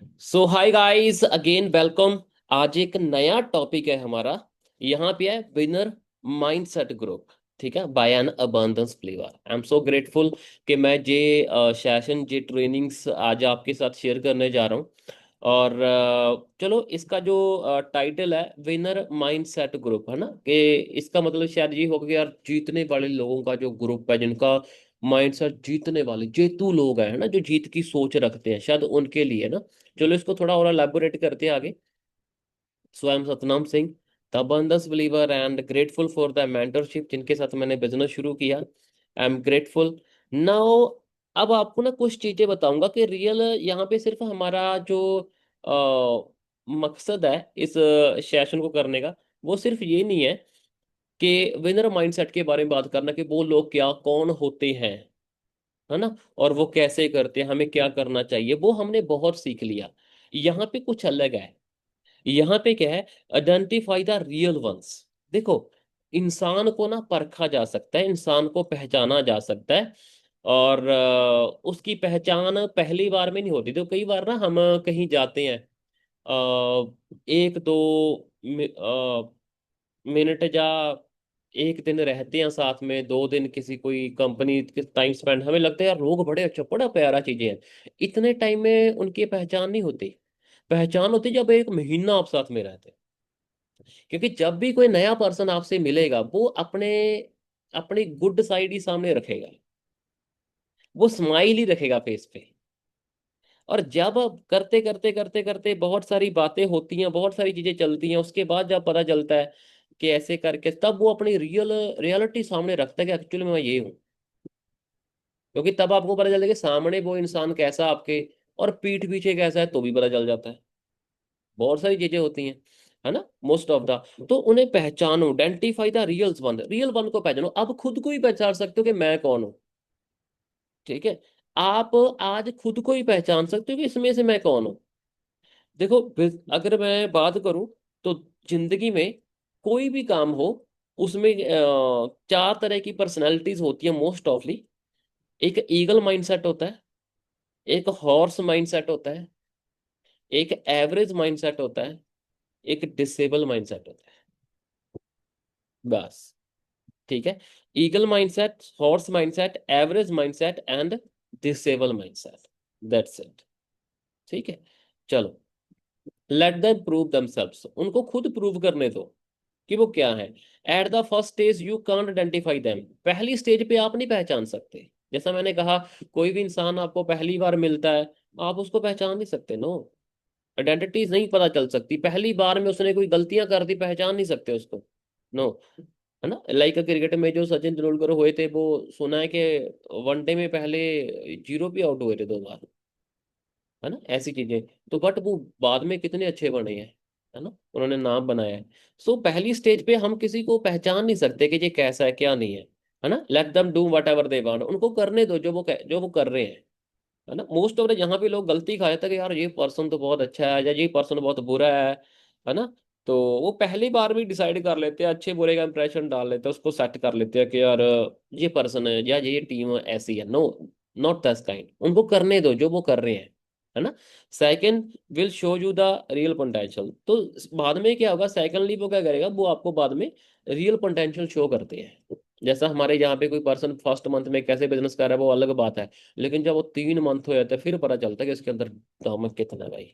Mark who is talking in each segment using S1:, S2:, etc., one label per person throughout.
S1: सो hi guys again welcome. आज एक नया टॉपिक है हमारा। यहाँ पे है विनर माइंडसेट ग्रुप। ठीक है, by an abundance flavour. I am so grateful कि मैं ये सेशन ये ट्रेनिंग्स आज आपके साथ शेयर करने जा रहा हूँ। और चलो, इसका जो टाइटल है विनर माइंडसेट ग्रुप है ना, कि इसका मतलब शायद ये होगा कि यार जीतने वाले लोगों का जो ग्रुप है, जिनका माइंडसेट जीतने वाले जेतू लोग हैं, है ना, जो जीत की सोच रखते हैं, शायद उनके लिए ना। चलो, इसको थोड़ा और एलैबोरेट करते हैं आगे। So I am Satnam Singh, the abundance believer and grateful for the mentorship, जिनके साथ मैंने बिजनेस शुरू किया। I am grateful now. अब आपको ना कुछ चीजें बताऊंगा कि रियल यहाँ पे सिर्फ हमारा जो मकसद है इस सेशन को करने का, वो सिर्फ ये नहीं है कि विनर माइंडसेट के बारे में बात करना, कि वो लोग क्या कौन होते हैं, है ना, और वो कैसे करते हैं, हमें क्या करना चाहिए, वो हमने बहुत सीख लिया। यहाँ पे कुछ अलग है। यहाँ पे क्या है, आइडेंटिफाई द रियल वंस। देखो, इंसान को ना परखा जा सकता है, इंसान को पहचाना जा सकता है। और उसकी पहचान पहली बार में नहीं होती। तो कई बार ना हम कहीं जाते हैं, एक दो मिनट या एक दिन रहते हैं साथ में, 2 दिन किसी कोई कंपनी के टाइम स्पेंड, हमें लगता है यार लोग बड़े अच्छा, बड़ा प्यारा चीजें हैं। इतने टाइम में उनकी पहचान नहीं होती। पहचान होती जब 1 महीना आप साथ में रहते हैं। क्योंकि जब भी कोई नया पर्सन आपसे मिलेगा, वो अपने अपनी गुड साइड ही सामने रखेगा। वो स्माइल ही रखेगा फेस पे। और जब अब करते करते करते करते बहुत सारी बातें होती हैं, बहुत सारी चीजें चलती हैं, उसके बाद जब पता चलता है कि ऐसे करके, तब वो अपनी रियलिटी सामने रखता है कि एक्चुअली मैं ये हूँ। क्योंकि तब आपको पता चलता है कि सामने वो इंसान कैसा आपके, और पीठ पीछे कैसा है, तो भी पता चल जाता है। बहुत सारी चीजें होती हैं, है ना, मोस्ट ऑफ द। तो उन्हें पहचानो, आइडेंटिफाई द रियल वन को पहचानो। अब खुद को ही पहचान सकते हो कि मैं कौन हूँ। ठीक है, आप आज खुद को ही पहचान सकते हो कि इसमें से मैं कौन हूँ। देखो, अगर मैं बात करूं, तो जिंदगी में कोई भी काम हो, उसमें 4 तरह की पर्सनैलिटीज होती है मोस्ट ऑफली। एक ईगल माइंडसेट होता है, एक हॉर्स माइंडसेट होता है, एक एवरेज माइंडसेट होता है, एक डिसेबल माइंडसेट होता है। बस। ठीक है, eagle mindset, horse mindset, average mindset and disable mindset. That's it. ठीक है, चलो, लेट देम प्रूव दमसेल्व्स, उनको खुद प्रूव करने दो कि वो क्या है। At the first stage you can't identify them, पहली स्टेज पे आप नहीं पहचान सकते। जैसा मैंने कहा, कोई भी इंसान आपको पहली बार मिलता है, आप उसको पहचान नहीं सकते। नो, आइडेंटिटी नहीं पता चल सकती पहली बार में। उसने कोई गलतियां कर दी, पहचान नहीं सकते उसको। नो, है ना। लाइक क्रिकेट में जो सचिन तेंदुलकर हुए थे, वो सुना है कि वनडे में पहले जीरो पे आउट हुए थे 2 बार, है ना, ऐसी चीजें। तो बट वो बाद में कितने अच्छे बने हैं, है ना, उन्होंने नाम बनाया है। सो पहली स्टेज पे हम किसी को पहचान नहीं सकते कि ये कैसा है क्या नहीं है ना। Late them do what ever they want, उनको करने दो जो वो कर रहे हैं, है ना। मोस्ट ऑफ द यहाँ पे लोग गलती खाए थे कि यार ये पर्सन तो बहुत अच्छा है या ये पर्सन बहुत बुरा है ना। तो वो पहली बार भी डिसाइड कर लेते हैं, अच्छे बुरे का इंप्रेशन डाल लेते हैं, उसको सेट कर लेते हैं कि यार ये पर्सन है या ये टीम ऐसी है। नो, नॉट दैट काइंड, उनको करने दो जो वो कर रहे हैं, है ना। Second will show you the real potential. तो बाद में क्या होगा, सेकंडली वो क्या करेगा, वो आपको बाद में रियल पोटेंशियल शो करते हैं। जैसा हमारे यहाँ पे कोई पर्सन फर्स्ट मंथ में कैसे बिजनेस कर रहा है, वो अलग बात है। लेकिन जब वो 3 मंथ हो जाते हैं, फिर पता चलता है कि इसके अंदर दम कितना है भाई,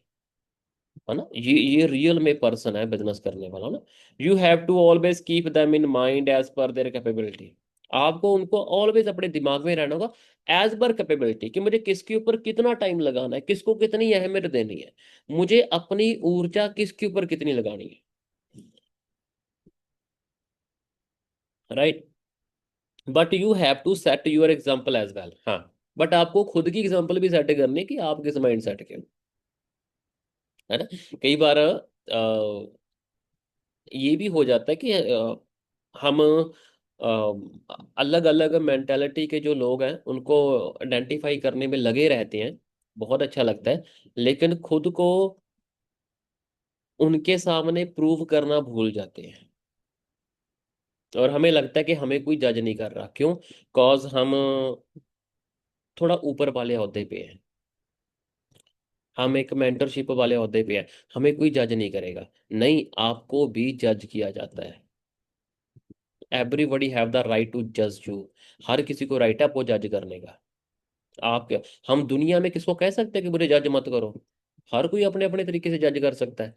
S1: है ना। ये रियल में पर्सन है बिजनेस करने वाला ना। You have to always keep them in mind as per their capability. आपको उनको ऑलवेज अपने दिमाग में रहना होगा, एज पर कैपेबिलिटी, कि मुझे किसके ऊपर कितना टाइम लगाना है, किसको कितनी अहमियत देनी है, मुझे अपनी ऊर्जा किसके ऊपर कितनी लगानी है। Right. But you have to set your example as well. हाँ, बट आपको खुद की एग्जाम्पल भी सेट करनी है कि आप किस माइंड सेट के हो, है ना। कई बार ये भी हो जाता है कि हम अलग अलग मेंटेलिटी के जो लोग हैं, उनको आइडेंटिफाई करने में लगे रहते हैं। बहुत अच्छा लगता है, लेकिन खुद को उनके सामने प्रूव करना भूल जाते हैं। और हमें लगता है कि हमें कोई जज नहीं कर रहा, क्यों? कॉज हम थोड़ा ऊपर वाले ओहदे पे हैं। हम एक मेंटरशिप वाले ओहदे पे है, हमें कोई जज नहीं करेगा। नहीं, आपको भी जज किया जाता है। Everybody have the right to जज यू। हर किसी को राइट है आपको जज करने का। आप क्या, हम दुनिया में किसको कह सकते हैं कि मुझे जज मत करो? हर कोई अपने अपने तरीके से जज कर सकता है।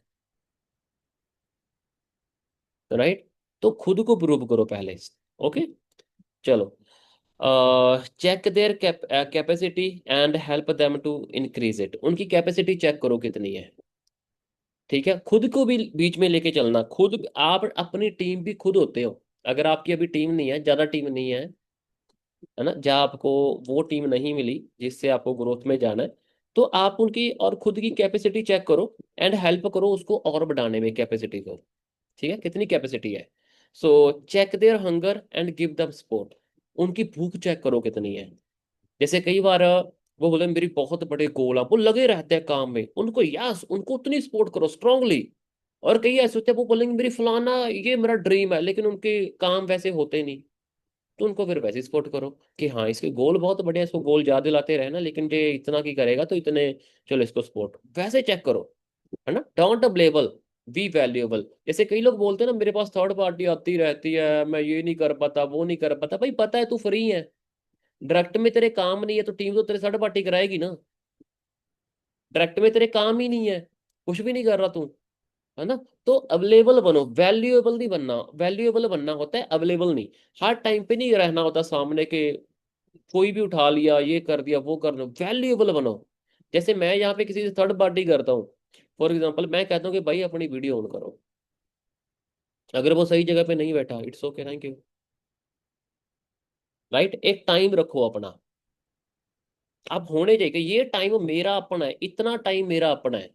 S1: राइट? तो खुद को प्रूव करो पहले। ओके, चलो। Check their capacity and help them to increase it. उनकी कैपेसिटी चेक करो कितनी है। ठीक है, खुद को भी बीच में लेके चलना। खुद आप अपनी टीम भी खुद होते हो। अगर आपकी अभी टीम नहीं है, ज्यादा टीम नहीं है ना, जहाँ आपको वो टीम नहीं मिली जिससे आपको ग्रोथ में जाना है, तो आप उनकी और खुद की कैपेसिटी चेक करो एंड हेल्प करो उसको और बढ़ाने में कैपेसिटी को। ठीक है, कितनी कैपेसिटी है। So check their hunger and give them support. उनकी भूख चेक करो कितनी है। जैसे कई बार वो बोले मेरी बहुत बड़े गोल है, वो लगे रहते हैं काम में, उनको यस उनको उतनी सपोर्ट करो स्ट्रांगली। और कई ऐसे होते हैं वो बोलेंगे मेरी फलाना ये मेरा ड्रीम है, लेकिन उनके काम वैसे होते नहीं। तो उनको फिर वैसे सपोर्ट करो कि हाँ इसके गोल बहुत बड़े हैं, इसको गोल याद दिलाते रहे ना, लेकिन ये इतना की करेगा तो इतने, चलो इसको सपोर्ट वैसे चेक करो। है ना, डोंट अवेलेबल, बी वैल्यूएबल। जैसे कई लोग बोलते हैं ना मेरे पास थर्ड पार्टी आती रहती है, मैं ये नहीं कर पाता वो नहीं कर पाता। भाई पता है तू फ्री है, डायरेक्ट में तेरे काम नहीं है तो टीम तो तेरे थर्ड पार्टी कराएगी ना। डायरेक्ट में तेरे काम ही नहीं है, कुछ भी नहीं कर रहा तू। है ना? तो अवेलेबल बनो, वैल्यूएबल नहीं बनना। वैल्यूएबल बनना होता है, अवेलेबल नहीं। हर टाइम पे नहीं रहना होता सामने के, कोई भी उठा लिया ये कर दिया वो कर दिया। वैल्यूएबल बनो। जैसे मैं यहाँ पे किसी से थर्ड पार्टी करता हूँ, फॉर एग्जाम्पल मैं कहता हूँ कि भाई अपनी वीडियो ऑन करो। अगर वो सही जगह पे नहीं बैठा, it's okay, thank you. Right? एक टाइम रखो अपना। आप होने चाहिए कि ये टाइम मेरा अपना है, इतना टाइम मेरा अपना है।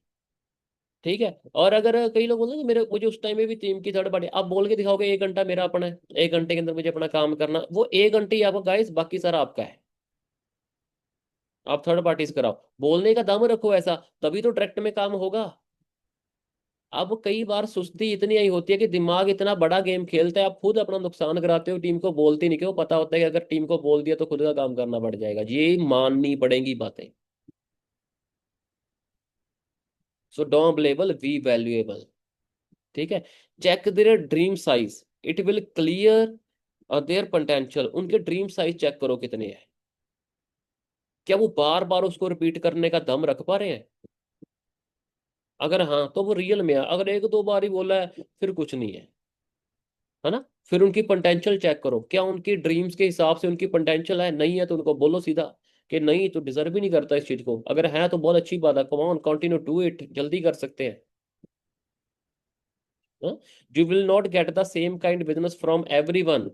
S1: ठीक है। और अगर कई लोग बोलते हैं कि मेरे मुझे उस टाइम में भी टीम की थर्ड पार्टी, आप बोल के दिखाओगे 1 घंटा मेरा अपना है, 1 घंटे के अंदर मुझे अपना काम करना, वो 1 घंटे ही आपका गाइस, बाकी सारा आपका है। आप थर्ड पार्टीज कराओ, बोलने का दम रखो ऐसा, तभी तो डायरेक्ट में काम होगा। अब कई बार सुस्ती इतनी आई होती है कि दिमाग इतना बड़ा गेम खेलता है, आप खुद अपना नुकसान कराते हो, टीम को बोलती नहीं, क्यों? पता होता है कि अगर टीम को बोल दिया तो खुद का काम करना पड़ जाएगा, ये माननी पड़ेंगी बातें। So don't label, we valuable. ठीक है। Check their dream size, it will clear their potential. उनके ड्रीम साइज चेक करो कितने हैं। क्या वो बार बार उसको रिपीट करने का दम रख पा रहे हैं? अगर हाँ तो वो रियल में है, अगर एक दो बार ही बोला है फिर कुछ नहीं है। है ना? फिर उनकी पोटेंशियल चेक करो, क्या उनकी ड्रीम्स के हिसाब से उनकी पोटेंशियल है? नहीं है तो उनको बोलो सीधा कि नहीं तो डिजर्व ही नहीं करता इस चीज को। अगर है तो बहुत अच्छी बात है, come on continue do it, जल्दी कर सकते हैं। You will not get the same kind business from everyone.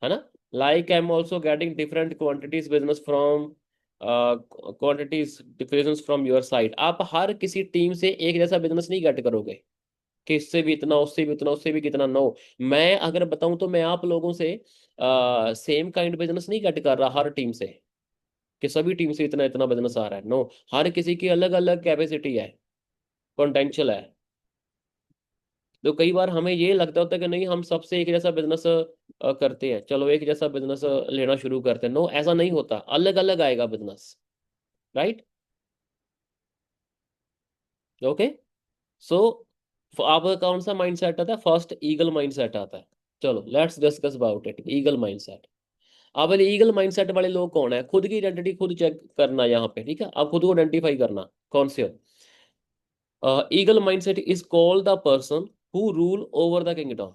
S1: है ना? Like I am also getting different quantities business from quantities difference from your side. आप हर किसी टीम से एक जैसा बिजनेस नहीं गेट करोगे कि इससे भी इतना उससे भी उतना उससे भी कितना। नो, मैं अगर बताऊं तो मैं आप लोगों से सेम काइंड बिजनेस नहीं गेट कर रहा हर टीम से, कि सभी टीम से इतना इतना बिजनेस आ रहा है। नो, हर किसी की अलग अलग कैपेसिटी है, पोटेंशियल है। तो कई बार हमें ये लगता होता है कि नहीं हम सबसे एक जैसा बिजनेस करते हैं, चलो एक जैसा बिजनेस लेना शुरू करते हैं। नो, ऐसा नहीं होता, अलग अलग आएगा बिजनेस। राइट? ओके। सो अब कौन सा माइंड सेट आता है? फर्स्ट ईगल माइंड सेट आता है। चलो let's discuss about it, eagle mind set. अब ईगल माइंड सेट वाले लोग कौन है? खुद की आइडेंटिटी खुद चेक करना यहाँ पे। ठीक है, आप खुद को आइडेंटिफाई करना कौन से हो। Eagle mind set is called the person who rule over the kingdom.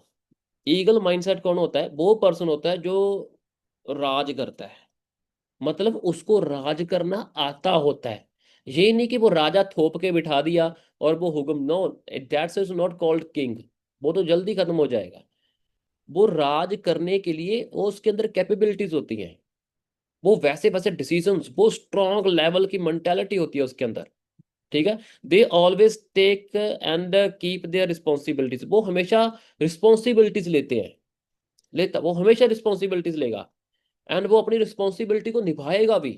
S1: Eagle mindset कौन होता है? वो पर्सन होता है जो राज करता है, मतलब उसको राज करना आता होता है। ये नहीं कि वो राजा थोप के बिठा दिया और वो हुक्म, no, that's is not called king. वो तो जल्दी खत्म हो जाएगा। वो राज करने के लिए वो उसके अंदर कैपेबिलिटीज होती हैं, वो वैसे वैसे डिसीजंस, वो स्ट्रॉन्ग लेवल की मेंटेलिटी होती है उसके अंदर। ठीक है। They always take and keep their responsibilities. वो हमेशा रिस्पॉन्सिबिलिटीज लेते हैं, लेता वो हमेशा रिस्पॉन्सिबिलिटीज लेगा एंड वो अपनी रिस्पॉन्सिबिलिटी को निभाएगा भी।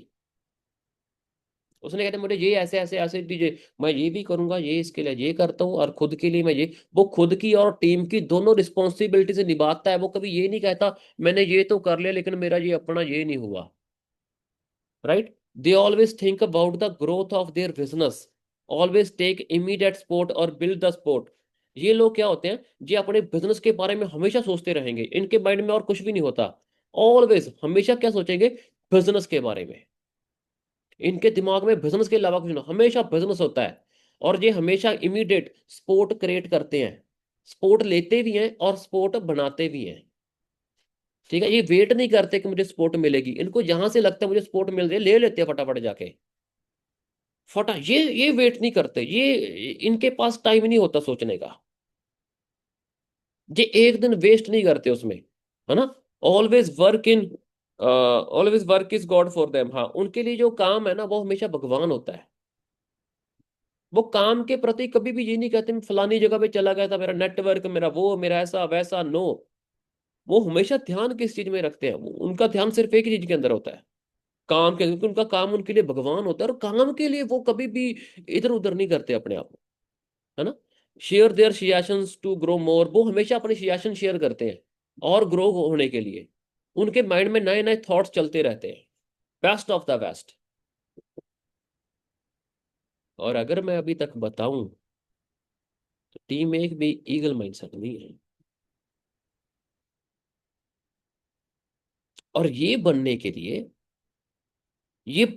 S1: उसने कहते मुझे ये ऐसे ऐसे ऐसे दीजिए, मैं ये भी करूंगा, ये इसके लिए ये करता हूँ और खुद के लिए मैं ये, वो खुद की और टीम की दोनों रिस्पॉन्सिबिलिटी से निभाता है। वो कभी ये नहीं कहता मैंने ये तो कर लिया लेकिन मेरा ये अपना ये नहीं हुआ। Right? They always think about the growth of their business. Always take immediate support और बिल्ड द स्पोर्ट। ये लोग क्या होते हैं, ये अपने बिजनेस के बारे में हमेशा सोचते रहेंगे, इनके माइंड में और कुछ भी नहीं होता। ऑलवेज हमेशा क्या सोचेंगे, बिजनेस के बारे में। इनके दिमाग में बिजनेस के अलावा कुछ ना, हमेशा बिजनेस होता है। और ये हमेशा इमीडिएट स्पोर्ट क्रिएट करते हैं, स्पोर्ट लेते भी हैं और स्पोर्ट बनाते भी हैं। ठीक है, ये वेट नहीं करते कि मुझे स्पोर्ट मिलेगी, इनको जहां से लगता है मुझे स्पोर्ट मिल रही है ले लेते हैं फटाफट जाके। फटा ये वेट नहीं करते, ये इनके पास टाइम नहीं होता सोचने का। ये एक दिन वेस्ट नहीं करते उसमें, है ना। Always work is God for them. हाँ, उनके लिए जो काम है ना वो हमेशा भगवान होता है। वो काम के प्रति कभी भी ये नहीं कहते मैं फलानी जगह पे चला गया था, मेरा नेटवर्क, मेरा वो, मेरा ऐसा वैसा, नो। वो हमेशा ध्यान किस चीज में रखते हैं, उनका ध्यान सिर्फ एक ही चीज के अंदर होता है, काम के, क्योंकि उनका काम उनके लिए भगवान होता है, और काम के लिए वो कभी भी इधर उधर नहीं करते अपने आप को, है ना। Share their associations to grow more, वो हमेशा अपने सियाशन शेयर करते हैं और ग्रो होने के लिए। उनके माइंड में नए नए थॉट्स चलते रहते हैं, बेस्ट ऑफ द बेस्ट। और अगर मैं अभी तक बताऊं तो टीम एक भी ईगल माइंडसेट नहीं है। और ये बनने के लिए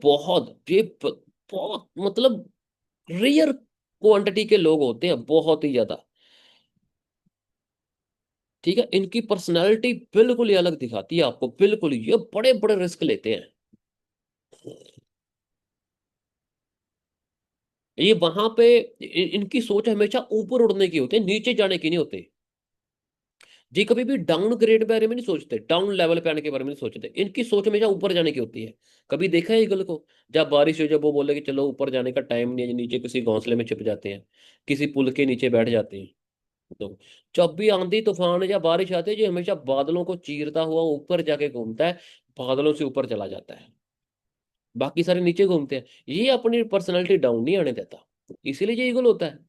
S1: बहुत मतलब रेयर क्वांटिटी के लोग होते हैं, बहुत ही ज्यादा। ठीक है, इनकी पर्सनालिटी बिल्कुल ही अलग दिखाती है आपको, बिल्कुल ही। ये बड़े बड़े रिस्क लेते हैं। ये वहां पे इनकी सोच हमेशा ऊपर उड़ने की होती है, नीचे जाने की नहीं होती। जी कभी भी डाउन ग्रेड के बारे में नहीं सोचते, डाउन लेवल पे आने के बारे में नहीं सोचते, इनकी सोच हमेशा ऊपर जाने की होती है। कभी देखा है ईगल को, जब बारिश हो, जब वो बोले कि चलो ऊपर जाने का टाइम नहीं है, नीचे किसी घोंसले में छिप जाते हैं, किसी पुल के नीचे बैठ जाते हैं। तो जब भी आंधी तूफान या बारिश आती है, जो हमेशा बादलों को चीरता हुआ ऊपर जाके घूमता है, बादलों से ऊपर चला जाता है। बाकी सारे नीचे घूमते हैं, ये अपनी पर्सनैलिटी डाउन नहीं आने देता। इसीलिए ये ईगल होता है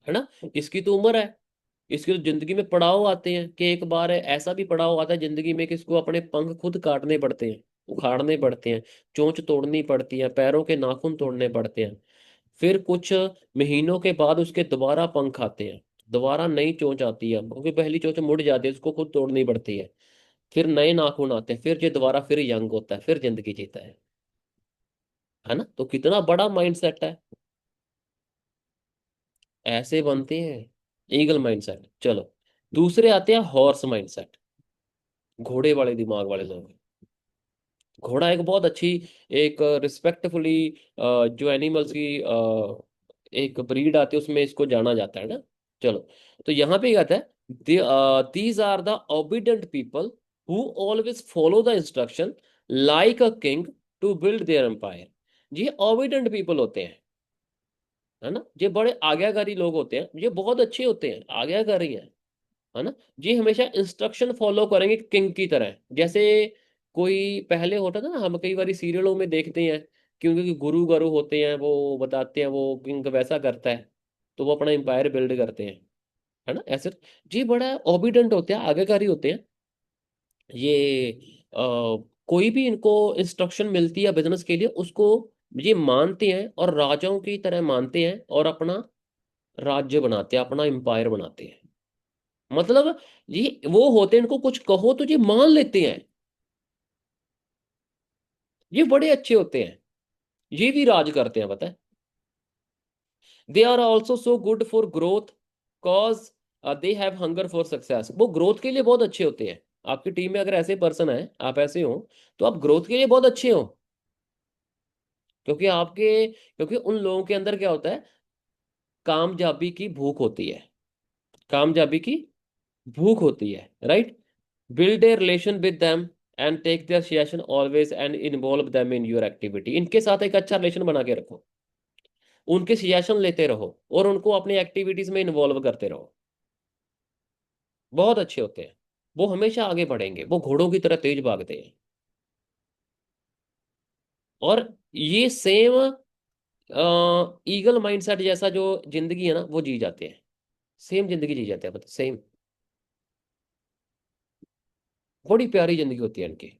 S1: ना। इसकी तो उम्र है, इसकी तो जिंदगी में पड़ाव आते हैं कि एक बार ऐसा भी पड़ाव आता है जिंदगी में कि इसको अपने पंख खुद काटने पड़ते हैं, उखाड़ने पड़ते हैं, चोंच तोड़नी पड़ती है, पैरों के नाखून तोड़ने पड़ते हैं। फिर कुछ महीनों के बाद उसके दोबारा पंख आते हैं, दोबारा नई चोंच आती है, क्योंकि पहली चोंच मुड़ जाती है, उसको खुद तोड़नी पड़ती है। फिर नए नाखून आते हैं, फिर ये दोबारा फिर यंग होता है, फिर जिंदगी जीता है ना। तो कितना बड़ा माइंड सेट है। ऐसे बनते हैं ईगल माइंडसेट। चलो, दूसरे आते हैं हॉर्स माइंडसेट, घोड़े वाले दिमाग वाले लोग। घोड़ा एक बहुत अच्छी, एक रिस्पेक्टफुली जो एनिमल्स की एक ब्रीड आती है, उसमें इसको जाना जाता है ना। चलो, तो यहाँ पे क्या आता है, these are the obedient people who always follow the instruction like a king to build their empire. ये ओबीडेंट पीपल होते हैं, है ना। ये बड़े आज्ञाकारी लोग होते हैं, ये बहुत अच्छे होते हैं, आज्ञाकारी हैं, है ना। ये हमेशा इंस्ट्रक्शन फॉलो करेंगे किंग की तरह। जैसे कोई पहले होता था ना, हम कई बार सीरियलों में देखते हैं, क्योंकि गुरु गुरु होते हैं, वो बताते हैं वो किंग वैसा करता है, तो वो अपना एम्पायर बिल्ड करते हैं, है ना। ऐसे जी बड़ा ओबीडेंट होते हैं, आज्ञाकारी होते हैं ये। कोई भी इनको इंस्ट्रक्शन मिलती है बिजनेस के लिए, उसको ये मानते हैं और राजाओं की तरह मानते हैं, और अपना राज्य बनाते हैं, अपना एम्पायर बनाते हैं। मतलब ये वो होते हैं, इनको कुछ कहो तो ये मान लेते हैं। ये बड़े अच्छे होते हैं, ये भी राज करते हैं, पता है। They are also so good for growth, cause they have hunger for success. वो ग्रोथ के लिए बहुत अच्छे होते हैं। आपकी टीम में अगर ऐसे पर्सन है, आप ऐसे हो, तो आप ग्रोथ के लिए बहुत अच्छे हो। क्योंकि उन लोगों के अंदर क्या होता है, कामयाबी की भूख होती है, कामयाबी की भूख होती है, right. Build a relation with them and take their suggestion always and involve them in your activity. इनके साथ एक अच्छा रिलेशन बना के रखो, उनके सजेशन लेते रहो और उनको अपनी एक्टिविटीज में इन्वॉल्व करते रहो। बहुत अच्छे होते हैं, वो हमेशा आगे बढ़ेंगे, वो घोड़ों की तरह तेज भागते हैं। और ये सेम ईगल माइंडसेट जैसा जो जिंदगी है ना, वो जी जाते हैं, सेम जिंदगी जी जाते हैं, मतलब सेम। बड़ी प्यारी जिंदगी होती है इनकी।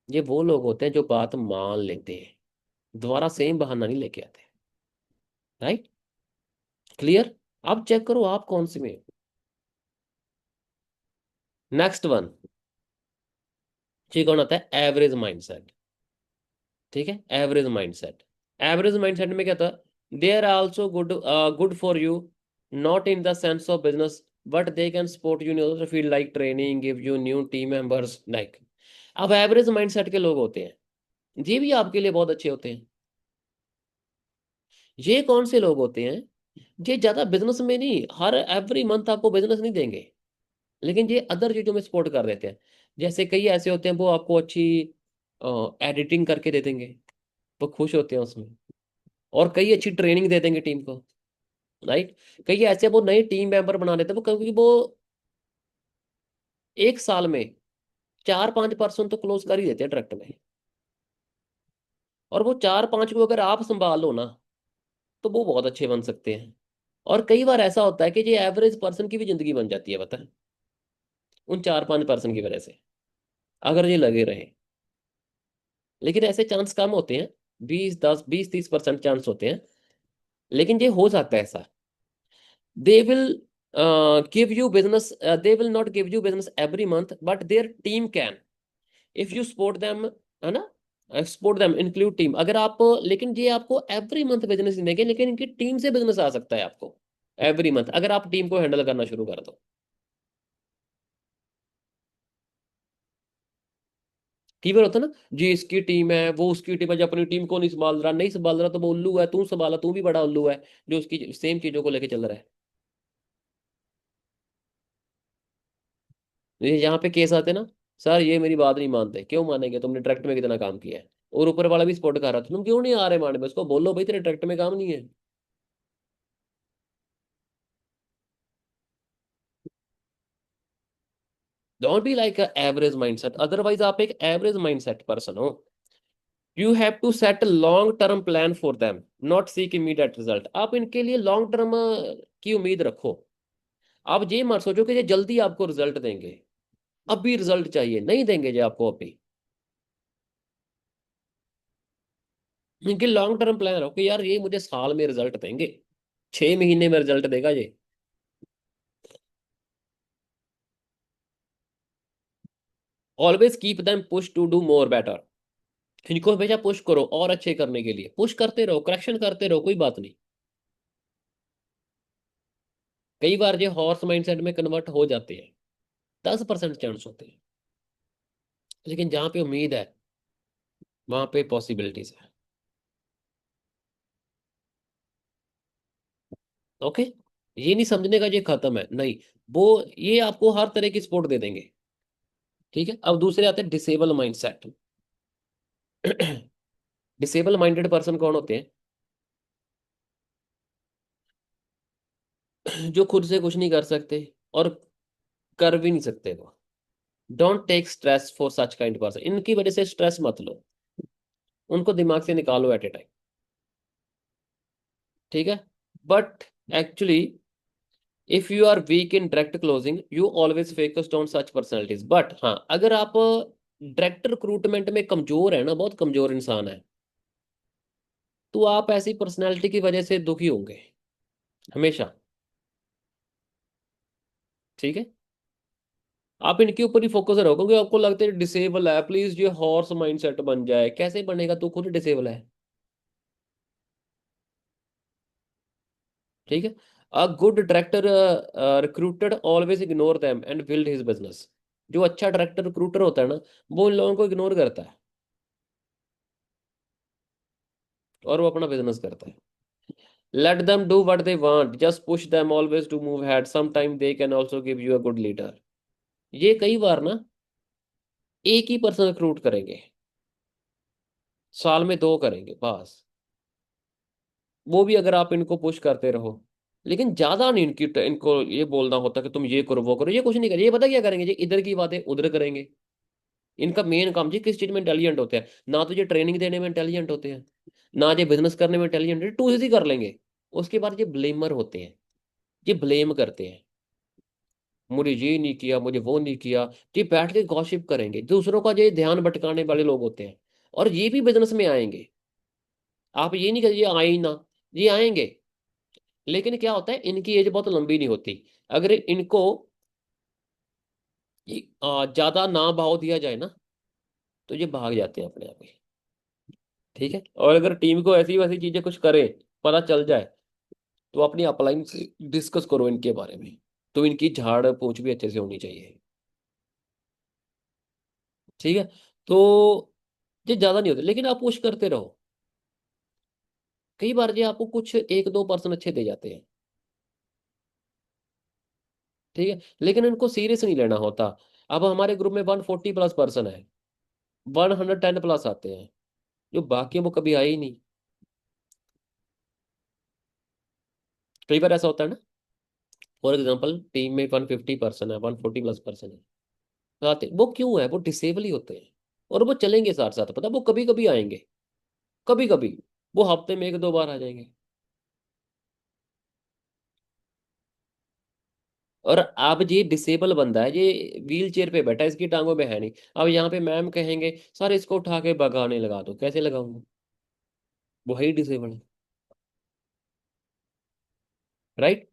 S1: ये वो लोग होते हैं जो बात मान लेते हैं, दोबारा सेम बहाना नहीं लेके आते। राइट। क्लियर। अब चेक करो आप कौन से में। नेक्स्ट वन, ये कौन आता है? Average mindset. ठीक है, एवरेज माइंडसेट। एवरेज माइंडसेट में क्या था? They are also good, good for you, not in the sense of business, but they can support you in other field like training, give you new team members like. अब average mindset के लोग होते हैं, ये भी आपके लिए बहुत अच्छे होते हैं। ये कौन से लोग होते हैं? ये ज्यादा बिजनेस में नहीं, हर एवरी मंथ आपको बिजनेस नहीं देंगे, लेकिन ये अदर चीजों में सपोर्ट कर देते हैं। जैसे कई ऐसे होते हैं, वो आपको अच्छी एडिटिंग करके दे देंगे, वो खुश होते हैं उसमें। और कई अच्छी ट्रेनिंग दे देंगे टीम को। राइट। कई ऐसे वो नए टीम मेंबर बना देते हैं, वो क्योंकि वो एक साल में 4-5% तो क्लोज कर ही देते हैं डायरेक्ट में। और वो 4-5 को अगर आप संभाल लो ना, तो वो बहुत अच्छे बन सकते हैं। और कई बार ऐसा होता है कि ये एवरेज पर्सन की भी जिंदगी बन जाती है, पता है, उन 4-5% की वजह से, अगर ये लगे रहे। लेकिन ऐसे चांस कम होते हैं, 20-10-20-30% चांस होते हैं। लेकिन ये हो सकता है ऐसा। They will give you business, they will not give you business every month, but their team can, if you support them, है ना? सपोर्ट देम इंक्लूड टीम, अगर आप, लेकिन ये आपको एवरी मंथ बिजनेस नहीं देंगे, लेकिन इनकी टीम से बिजनेस आ सकता है आपको एवरी मंथ, अगर आप टीम को हैंडल करना शुरू कर दो। कई बार होता है ना, जी इसकी टीम है, वो उसकी टीम है, जो अपनी टीम को नहीं संभाल रहा, नहीं संभाल रहा, तो वो उल्लू है, तू संभाला, तू भी बड़ा उल्लू है, जो उसकी सेम चीजों को लेके चल रहा है। ये यहाँ पे केस आते हैं ना, सर ये मेरी बात नहीं मानते, क्यों मानेंगे, तुमने ट्रैक्ट में कितना काम किया है, और ऊपर वाला भी सपोर्ट कर रहा था, तुम क्यों नहीं आ रहे मानने में, उसको बोलो भाई तेरे ट्रैक्ट में काम नहीं है। Don't be like a average mindset, otherwise आप एक एवरेज माइंडसेट पर्सन हो। You have to set long term plan for them, not seek immediate result. आप इनके लिए लॉन्ग टर्म की उम्मीद रखो। आप ये मत सोचो कि ये जल्दी आपको रिजल्ट देंगे, अभी रिजल्ट चाहिए, नहीं देंगे ये आपको अभी। इनके लॉन्ग टर्म प्लान रखो कि यार ये मुझे साल में रिजल्ट देंगे, 6 महीने में रिजल्ट देगा ये। Always keep them push to do more better. इनको हमेशा पुश करो और अच्छे करने के लिए, पुश करते रहो, करेक्शन करते रहो, कोई बात नहीं। कई बार ये हॉर्स माइंडसेट में कन्वर्ट हो जाते हैं, 10% चांस होते हैं, लेकिन जहां पे उम्मीद है वहां पे पॉसिबिलिटीज है। ओके। ये नहीं समझने का ये खत्म है, नहीं। वो ये आपको हर तरह की सपोर्ट दे देंगे। ठीक है, अब दूसरे आते हैं disable mindset. Disable minded person कौन होते हैं? जो खुद से कुछ नहीं कर सकते, और कर भी नहीं सकते वो। Don't take stress for such kind person, इनकी वजह से स्ट्रेस मत लो, उनको दिमाग से निकालो एट ए टाइम। ठीक है। But actually if you are weak in direct closing, you always focused on such personalities. But हाँ, अगर आप डायरेक्ट रिक्रूटमेंट में कमजोर है ना, बहुत कमजोर इंसान है, तो आप ऐसी पर्सनैलिटी की वजह से दुखी होंगे हमेशा। ठीक है। आप इनके ऊपर ही फोकस रहो, क्योंकि आपको लगता है डिसेबल है, प्लीज ये हॉर्स माइंडसेट बन जाए, कैसे बनेगा, तू खुद डिसेबल है। ठीक है। A good director recruited always ignore them and build his business. जो अच्छा डायरेक्टर रिक्रूटर होता है ना, वो उन लोगों को इग्नोर करता है और वो अपना बिजनेस करता है। Let them do what they want, just push them always to move head, some time they can also give you a good leader. ये कई बार ना एक ही पर्सन रिक्रूट करेंगे, साल में 2 करेंगे बस, वो भी अगर आप इनको पुश करते रहो। लेकिन ज्यादा नहीं इनकी, इनको ये बोलना होता कि तुम ये करो वो करो, ये कुछ नहीं करेंगे, ये पता क्या करेंगे, ये इधर की बातें उधर करेंगे। इनका मेन काम, जी किस चीज में इंटेलिजेंट होते हैं, ना तो ये ट्रेनिंग देने में इंटेलिजेंट होते हैं, ना ये बिजनेस करने में इंटेलिजेंट है, टू ही कर लेंगे। उसके बाद ये ब्लेमर होते हैं, ये ब्लेम करते हैं, मुझे ये नहीं किया, मुझे वो नहीं किया। ये बैठ के गॉसिप करेंगे, दूसरों का ये ध्यान भटकाने वाले लोग होते हैं, और ये भी बिजनेस में आएंगे। आप ये नहीं करिए आए ही ना, ये आएंगे। लेकिन क्या होता है, इनकी एज बहुत लंबी नहीं होती। अगर इनको ज्यादा ना भाव दिया जाए ना, तो ये भाग जाते हैं अपने आप ही। ठीक है, और अगर टीम को ऐसी वैसी चीजें कुछ करे, पता चल जाए, तो अपनी अपलाइन से डिस्कस करो इनके बारे में। तो इनकी झाड़ पूछ भी अच्छे से होनी चाहिए। ठीक है। तो ये ज्यादा नहीं होते, लेकिन आप पुश करते रहो। कई बार ये आपको कुछ एक दो पर्सन अच्छे दे जाते हैं। ठीक है, लेकिन इनको सीरियस नहीं लेना होता। अब हमारे ग्रुप में 140+ पर्सन है, 110+ आते हैं, जो बाकी हैं वो कभी आए ही नहीं। कई बार ऐसा होता है ना, फॉर एग्जाम्पल टीम में 150 पर्सन है, 140+ पर्सन है, तो आते वो क्यों है, वो डिसेबल ही होते हैं। और वो चलेंगे साथ साथ, पता वो कभी कभी आएंगे, कभी कभी, वो हफ्ते में एक दो बार आ जाएंगे। और अब ये डिसेबल बंदा है, ये व्हील चेयर पे बैठा है, इसकी टांगों में है नहीं। अब यहाँ पे मैम कहेंगे सर इसको उठा के भगाने लगा दो, कैसे लगाऊंगा, वो है ही डिसेबल है। Right.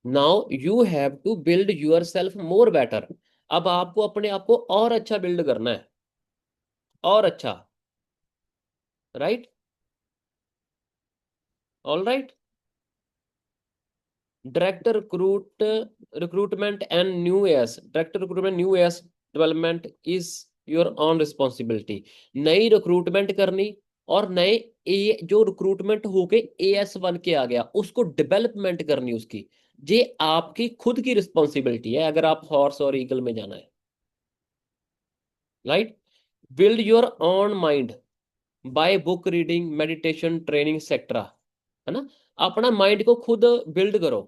S1: Now you have to build yourself more better. अब आपको अपने आप को और अच्छा बिल्ड करना है, और अच्छा। Right. All right. Director recruitment and new S, director recruitment new S development is your on responsibility. नई रिक्रूटमेंट करनी, और नए ए जो रिक्रूटमेंट होके एएस बन के आ गया उसको डेवलपमेंट करनी उसकी, ये आपकी खुद की रिस्पॉन्सिबिलिटी है, अगर आप हॉर्स और ईगल में जाना है। Right. Build your own mind by book reading, meditation, training etcetera, है ना। अपना माइंड को खुद बिल्ड करो।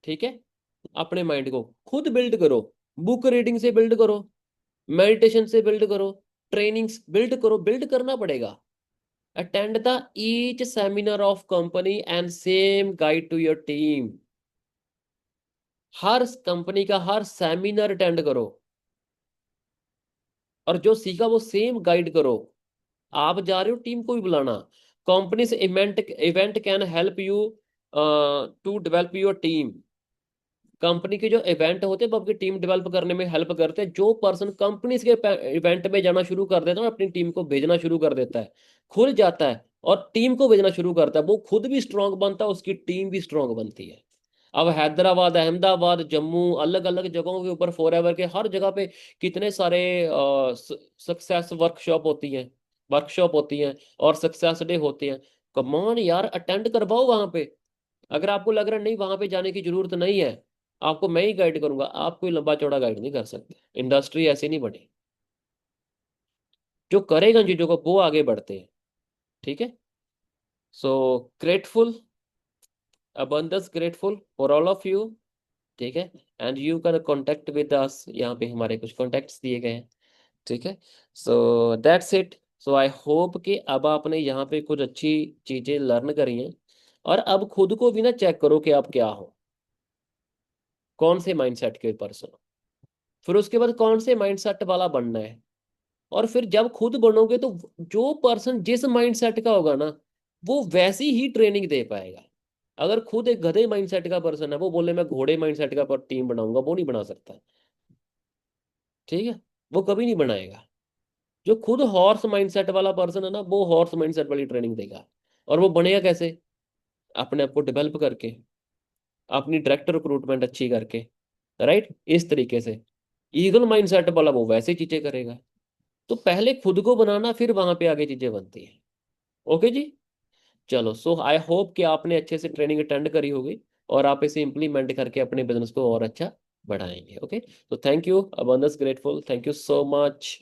S1: ठीक है, अपने माइंड को खुद बिल्ड करो। बुक रीडिंग से बिल्ड करो, मेडिटेशन से बिल्ड करो, ट्रेनिंग्स बिल्ड करो, बिल्ड करना पड़ेगा। Attend the each seminar of company and same guide to your team. हर कंपनी का हर सेमिनार अटेंड करो, और जो सीखा वो सेम गाइड करो। आप जा रहे हो, टीम को भी बुलाना। कंपनी से event event can help you to develop your team. Company के जो इवेंट होते हैं वो आपकी टीम डेवलप करने में हेल्प करते हैं। जो पर्सन कंपनी के इवेंट में जाना शुरू कर देता है और अपनी टीम को भेजना शुरू कर देता है, खुल जाता है और टीम को भेजना शुरू करता है, वो खुद भी स्ट्रांग बनता है, उसकी टीम भी स्ट्रांग बनती है। अब हैदराबाद, अहमदाबाद, जम्मू, अलग अलग जगहों के ऊपर फॉरएवर के हर जगह पे कितने सारे सक्सेस वर्कशॉप होती हैं और सक्सेस डे होते हैं। कमान यार, अटेंड करवाओ वहां पे। अगर आपको लग रहा है नहीं वहां पे जाने की जरूरत नहीं है, आपको मैं ही गाइड करूंगा, आप कोई लंबा चौड़ा गाइड नहीं कर सकते। इंडस्ट्री ऐसे नहीं बनी। जो करेगा चीजों को वो आगे बढ़ते हैं। ठीक है। So grateful, abundance grateful for all of you। ठीक है। And you can contact with us, यहाँ पे हमारे कुछ कॉन्टेक्ट्स दिए गए हैं। ठीक है। So that's it. So I hope कि अब आपने यहाँ पे कुछ अच्छी चीजें लर्न करी हैं। और अब खुद को भी ना चेक करो कि आप क्या हो, कौन से माइंडसेट के पर्सन हो। फिर उसके बाद कौन से माइंडसेट वाला बनना है। और फिर जब खुद बनोगे तो जो पर्सन जिस माइंडसेट का होगा ना, वो वैसी ही ट्रेनिंग दे पाएगा। अगर खुद एक गधे माइंडसेट का पर्सन है, वो बोले मैं घोड़े माइंडसेट का पर टीम बनाऊंगा, वो नहीं बना सकता। ठीक है, वो कभी नहीं बनाएगा। जो खुद हॉर्स माइंडसेट वाला पर्सन है ना, वो हॉर्स माइंडसेट वाली ट्रेनिंग देगा। और वो बनेगा कैसे? अपने आप को डेवलप करके, अपनी डायरेक्टर रिक्रूटमेंट अच्छी करके। राइट, इस तरीके से। ईगल माइंडसेट वाला वो वैसे चीजें करेगा। तो पहले खुद को बनाना, फिर वहां पे आगे चीजें बनती हैं। ओके जी। चलो, सो आई होप कि आपने अच्छे से ट्रेनिंग अटेंड करी होगी, और आप इसे इम्प्लीमेंट करके अपने बिजनेस को और अच्छा बढ़ाएंगे। ओके, तो thank you, abundance grateful, thank you so much.